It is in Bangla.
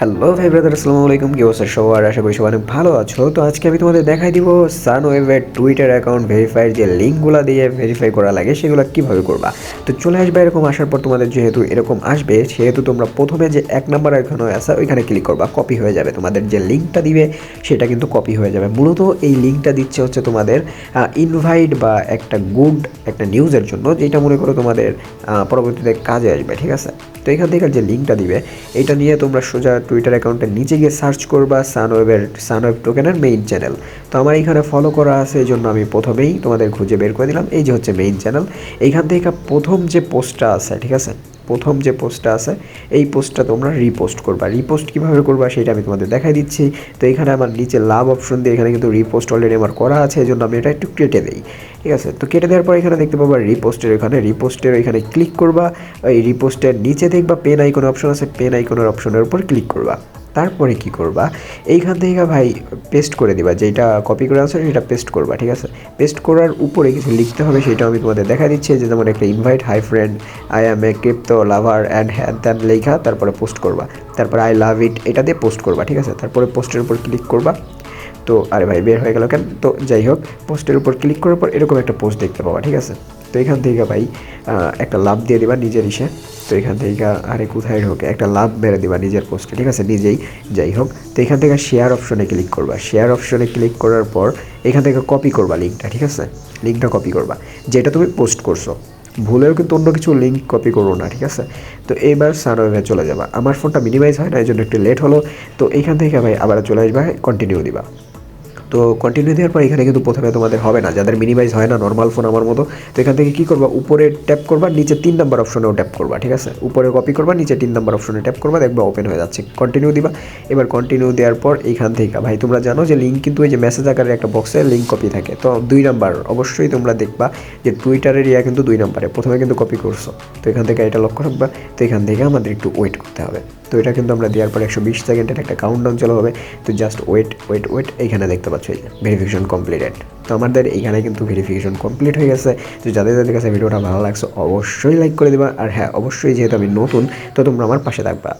হ্যালো ভাই ব্রাদার, আসসালামু আলাইকুম। কি অবস্থা সবার? আশা করি সবাই অনেক ভালো আছো। তো আজকে আমি তোমাদের দেখাই দিব সানওয়েভের টুইটার অ্যাকাউন্ট ভেরিফাইয়ের যে লিঙ্কগুলো দিয়ে ভেরিফাই করা লাগে সেগুলো কীভাবে করবা। তো চলে আসবে এরকম, আসার পর তোমাদের যেহেতু এরকম আসবে সেহেতু তোমরা প্রথমে যে 1 নাম্বার এখানে আছে ওইখানে ক্লিক করবা, কপি হয়ে যাবে। তোমাদের যে লিঙ্কটা দিবে সেটা কিন্তু কপি হয়ে যাবে। মূলত এই লিঙ্কটা দিচ্ছে হচ্ছে তোমাদের ইনভাইট বা একটা নিউজের জন্য, যেটা মনে করো তোমাদের পরবর্তীতে কাজে আসবে, ঠিক আছে। তো এখান থেকে যে লিঙ্কটা দিবে এটা নিয়ে তোমরা সোজা টুইটার অ্যাকাউন্টের নিচে গিয়ে সার্চ করবা সানওয়েভ টোকেনের মেইন চ্যানেল। তো আমার এইখানে ফলো করা আছে, এই জন্য আমি প্রথমেই তোমাদের খুঁজে বের করে দিলাম। এই যে হচ্ছে মেইন চ্যানেল। এইখান থেকে প্রথম যে পোস্টটা আছে, ঠিক আছে, প্রথম যে পোস্টটা আছে এই পোস্টটা তোমরা রিপোস্ট করবা। রিপোস্ট কীভাবে করবা সেটা আমি তোমাদের দেখাই দিচ্ছি। তো এখানে আমার নিচে লাভ অপশন দিয়ে এখানে কিন্তু রিপোস্ট অলরেডি আমার করা আছে, এই জন্য আমি এটা একটু কেটে দিই, ঠিক আছে। তো কেটে দেওয়ার পর এখানে দেখতে পাবা রিপোস্টের এখানে ক্লিক করবা। এই রিপোস্টের নিচে দেখবা পেন আইকনের অপশন আছে, পেন আইকনের অপশনের উপর ক্লিক করবা। তারপরে কি করবা, এইখান থেকে ভাই পেস্ট করে দিবা, যেটা কপি করে আছে সেটা পেস্ট করবা, ঠিক আছে। পেস্ট করার উপরে কিছু লিখতে হবে, সেটা আমি তোমাদের দেখা দিচ্ছি। যে যেমন একটা invite, hi friend, I am A crypto lover and হ্যান ত্যান লেখা, তারপরে পোস্ট করবা। তারপরে আই লাভ ইট এটা দিয়ে পোস্ট করবা, ঠিক আছে। তারপরে পোস্টের উপর ক্লিক করবা। তো আরে ভাই বের হয়ে গেল কেন? তো যাই হোক, পোস্টের উপর ক্লিক করার পর এরকম একটা পোস্ট দেখতে পাবা, ঠিক আছে। তো এখান থেকে ভাই একটা লাভ দিয়ে দিবা নিজের ইসে। তো এখান থেকে আরে কোথায় ঢোকে, একটা লাভ মেরে দিবা নিজের পোস্টে, ঠিক আছে, নিজেই। যাই হোক, তো এখান থেকে শেয়ার অপশনে ক্লিক করবা। শেয়ার অপশনে ক্লিক করার পর এখান থেকে কপি করবা লিঙ্কটা, ঠিক আছে। লিঙ্কটা কপি করবা যেটা তুমি পোস্ট করছো। ভুলেও কিন্তু অন্য কিছু লিঙ্ক কপি করো না, ঠিক আছে। তো এইবার সানওয়েভে চলে যাবা। আমার ফোনটা মিনিমাইজ হয় না, এই জন্য একটু লেট হলো। তো এইখান থেকে ভাই আবার চলে আসবা, কন্টিনিউ দিবা। তো কন্টিনিউ দেওয়ার পর এখানে কিন্তু প্রথমে তোমাদের হবে না, যাদের মিনিমাইজ হয় না নর্মাল ফোন আমার মতো। তো এখান থেকে কী করবা, উপরে ট্যাপ করবা, নিচে 3 নাম্বার অপশনেও ট্যাপ করবা, ঠিক আছে। উপরে কপি করবা, নিচে 3 নাম্বার অপশনে ট্যাপ করবা, দেখবা ওপেন হয়ে যাচ্ছে। কন্টিনিউ দিবা। এবার কন্টিনিউ দেওয়ার পর এইখান থেকে ভাই তোমরা জানো যে লিঙ্ক কিন্তু এই যে মেসেজ আকারের একটা বক্সে লিঙ্ক কপি থাকে। তো 2 নাম্বার অবশ্যই তোমরা দেখবা যে টুইটারের কিন্তু 2 নাম্বারে প্রথমে কিন্তু কপি করছো। তো এখান থেকে এটা লক্ষ্য রাখবা। তো এখান থেকে আমাদের একটু ওয়েট করতে হবে। তো এটা কিন্তু আমরা দেওয়ার পর 120 সেকেন্ডের একটা কাউন্টডাউন চালু হবে। তো জাস্ট ওয়েট এইখানে দেখতে পাচ্ছ এই যে ভেরিফিকেশন কমপ্লিটেড। তো আমাদের এইখানে কিন্তু ভেরিফিকেশন কমপ্লিট হয়ে গেছে। তো যাদের কাছে ভিডিওটা ভালো লাগছে অবশ্যই লাইক করে দেবা। আর হ্যাঁ, অবশ্যই যেহেতু আমি নতুন, তো তোমরা আমার পাশে থাকবা।